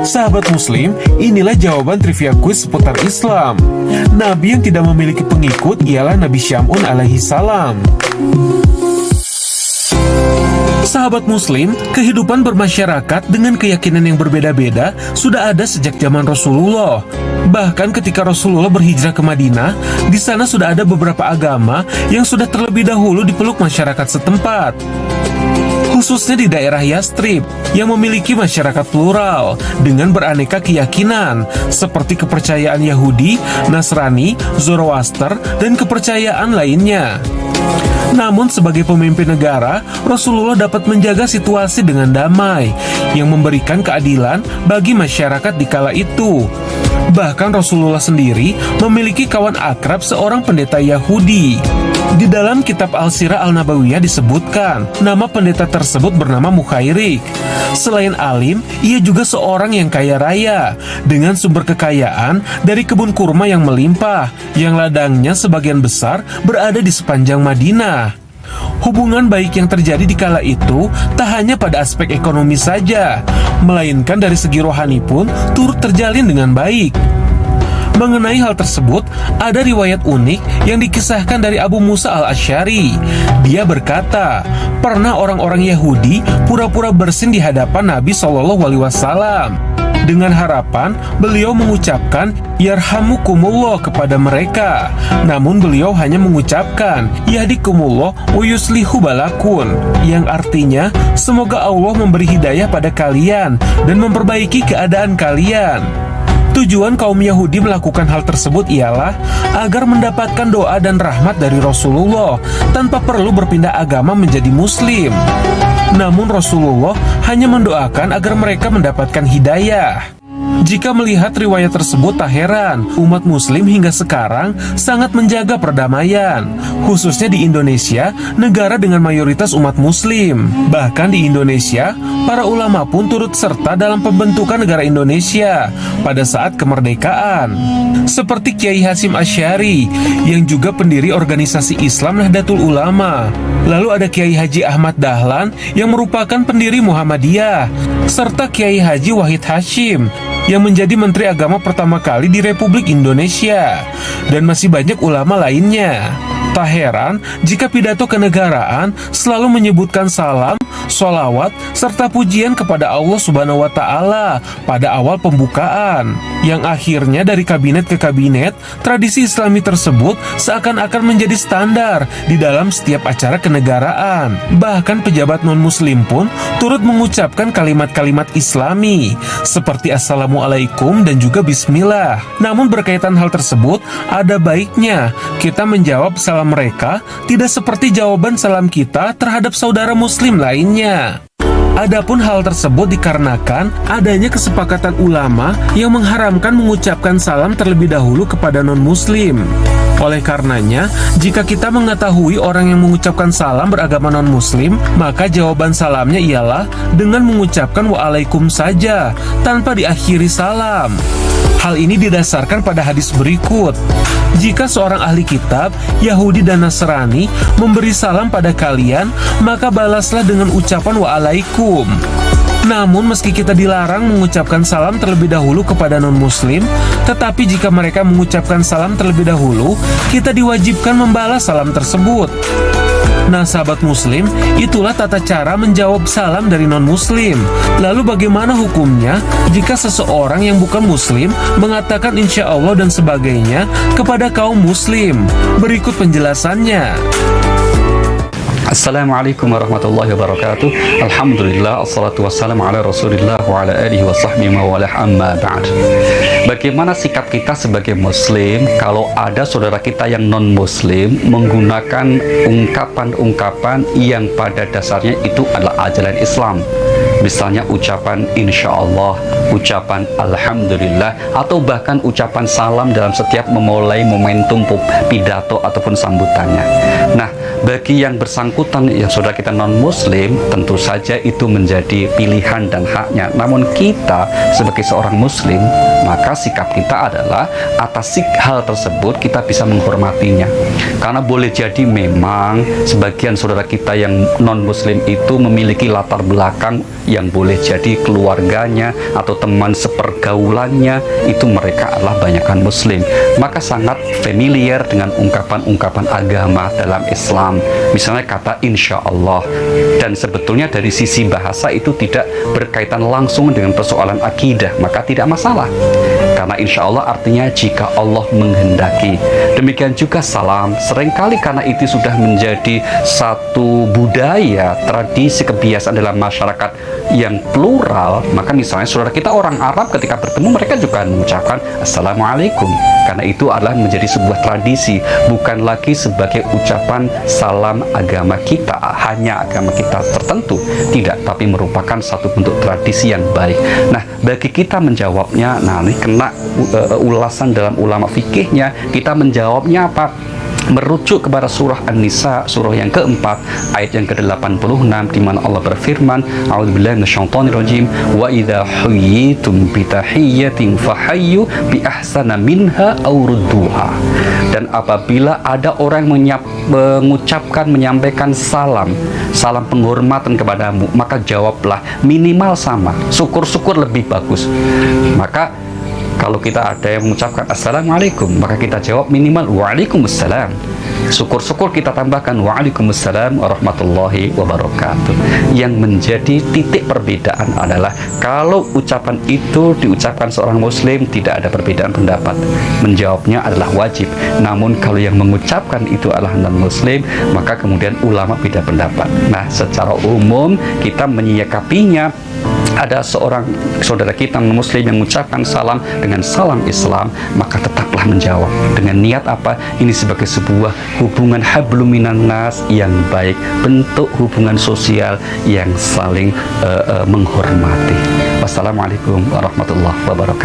Sahabat Muslim, inilah jawaban trivia quiz seputar Islam. Nabi yang tidak memiliki pengikut ialah Nabi Syam'un alaihi salam. Sahabat Muslim, kehidupan bermasyarakat dengan keyakinan yang berbeda-beda sudah ada sejak zaman Rasulullah. Bahkan ketika Rasulullah berhijrah ke Madinah, di sana sudah ada beberapa agama yang sudah terlebih dahulu dipeluk masyarakat setempat. Khususnya di daerah Yastrib yang memiliki masyarakat plural dengan beraneka keyakinan seperti kepercayaan Yahudi, Nasrani, Zoroaster, dan kepercayaan lainnya. Namun sebagai pemimpin negara, Rasulullah dapat menjaga situasi dengan damai yang memberikan keadilan bagi masyarakat di kala itu. Bahkan Rasulullah sendiri memiliki kawan akrab seorang pendeta Yahudi. Di dalam kitab Al-Sirah Al-Nabawiyah disebutkan, nama pendeta tersebut bernama Mukhairik. Selain alim, ia juga seorang yang kaya raya, dengan sumber kekayaan dari kebun kurma yang melimpah, yang ladangnya sebagian besar berada di sepanjang Madinah. Hubungan baik yang terjadi di kala itu tak hanya pada aspek ekonomi saja, melainkan dari segi rohani pun turut terjalin dengan baik. Mengenai hal tersebut, ada riwayat unik yang dikisahkan dari Abu Musa al-Asy'ari. Dia berkata, pernah orang-orang Yahudi pura-pura bersin di hadapan Nabi SAW dengan harapan beliau mengucapkan yarhamukumullah kepada mereka. Namun beliau hanya mengucapkan yahdikumullah wa yuslihu balakun, yang artinya semoga Allah memberi hidayah pada kalian dan memperbaiki keadaan kalian. Tujuan kaum Yahudi melakukan hal tersebut ialah agar mendapatkan doa dan rahmat dari Rasulullah tanpa perlu berpindah agama menjadi Muslim. Namun Rasulullah hanya mendoakan agar mereka mendapatkan hidayah. Jika melihat riwayat tersebut tak heran, umat muslim hingga sekarang sangat menjaga perdamaian, khususnya di Indonesia, negara dengan mayoritas umat muslim. Bahkan di Indonesia, para ulama pun turut serta dalam pembentukan negara Indonesia pada saat kemerdekaan. Seperti Kiai Hasyim Asy'ari yang juga pendiri organisasi Islam Nahdlatul Ulama. Lalu ada Kiai Haji Ahmad Dahlan yang merupakan pendiri Muhammadiyah, serta Kiai Haji Wahid Hasyim yang menjadi Menteri Agama pertama kali di Republik Indonesia, dan masih banyak ulama lainnya. Tak heran jika pidato kenegaraan selalu menyebutkan salam, sholawat, serta pujian kepada Allah Subhanahu wa Ta'ala pada awal pembukaan, yang akhirnya dari kabinet ke kabinet, tradisi Islami tersebut seakan-akan menjadi standar di dalam setiap acara kenegaraan. Bahkan pejabat non-muslim pun turut mengucapkan kalimat-kalimat Islami seperti Assalamualaikum dan juga Bismillah. Namun berkaitan hal tersebut, ada baiknya kita menjawab salam mereka tidak seperti jawaban salam kita terhadap saudara muslim lainnya. Adapun hal tersebut dikarenakan adanya kesepakatan ulama yang mengharamkan mengucapkan salam terlebih dahulu kepada non-muslim. Oleh karenanya, jika kita mengetahui orang yang mengucapkan salam beragama non-muslim, maka jawaban salamnya ialah dengan mengucapkan waalaikum saja, tanpa diakhiri salam. Hal ini didasarkan pada hadis berikut. Jika seorang ahli kitab, Yahudi dan Nasrani memberi salam pada kalian, maka balaslah dengan ucapan waalaikum. Namun meski kita dilarang mengucapkan salam terlebih dahulu kepada non-muslim, tetapi jika mereka mengucapkan salam terlebih dahulu, kita diwajibkan membalas salam tersebut. Nah sahabat muslim, itulah tata cara menjawab salam dari non-muslim. Lalu bagaimana hukumnya jika seseorang yang bukan muslim mengatakan insya Allah dan sebagainya kepada kaum muslim? Berikut penjelasannya. Assalamualaikum warahmatullahi wabarakatuh. Alhamdulillah, assalatu wassalamu ala rasulillah wa ala alihi wa sahbihi wa walah, amma ba'd. Bagaimana sikap kita sebagai muslim kalau ada saudara kita yang non-muslim menggunakan ungkapan-ungkapan yang pada dasarnya itu adalah ajaran Islam? Misalnya ucapan insya Allah, ucapan alhamdulillah, atau bahkan ucapan salam dalam setiap memulai momentum pidato ataupun sambutannya. Nah, bagi yang bersangkutan, yang saudara kita non-muslim, tentu saja itu menjadi pilihan dan haknya. Namun kita sebagai seorang muslim, maka sikap kita adalah atas hal tersebut kita bisa menghormatinya. Karena boleh jadi memang sebagian saudara kita yang non-muslim itu memiliki latar belakang yang boleh jadi keluarganya atau teman sepergaulannya itu mereka adalah banyakkan muslim, maka sangat familiar dengan ungkapan-ungkapan agama dalam Islam, misalnya kata insya Allah. Dan sebetulnya dari sisi bahasa itu tidak berkaitan langsung dengan persoalan akidah, maka tidak masalah, karena insya Allah artinya jika Allah menghendaki. Demikian juga salam, seringkali karena itu sudah menjadi satu budaya, tradisi, kebiasaan dalam masyarakat yang plural, maka misalnya saudara kita orang Arab ketika bertemu mereka juga mengucapkan Assalamualaikum, karena itu adalah menjadi sebuah tradisi, bukan lagi sebagai ucapan salam agama kita, hanya agama kita tertentu, tidak, tapi merupakan satu bentuk tradisi yang baik. Nah, bagi kita menjawabnya, nah ini kena ulasan dalam ulama fikihnya, kita menjawabnya apa? Merujuk kepada surah An-Nisa, surah yang keempat, ayat yang ke-86, di mana Allah berfirman, A'udzubillahi minasyaitonirrajim, wa idza huyyitum bi tahiyyatin fahayyu bi ahsana minha aw rudduha. Dan apabila ada orang menyampaikan salam penghormatan kepadamu, maka jawablah minimal sama, syukur-syukur lebih bagus. Maka kalau kita ada yang mengucapkan Assalamualaikum, maka kita jawab minimal Waalaikumsalam. Syukur-syukur kita tambahkan Waalaikumsalam warahmatullahi wabarakatuh. Yang menjadi titik perbedaan adalah kalau ucapan itu diucapkan seorang muslim tidak ada perbedaan pendapat, menjawabnya adalah wajib. Namun kalau yang mengucapkan itu adalah non-muslim, maka kemudian ulama beda pendapat. Nah, secara umum kita menyikapinya, ada seorang saudara kita muslim yang mengucapkan salam dengan salam Islam, maka tetaplah menjawab dengan niat apa? Ini sebagai sebuah hubungan hablum minan nas yang baik, bentuk hubungan sosial yang saling menghormati. Wassalamualaikum warahmatullahi wabarakatuh.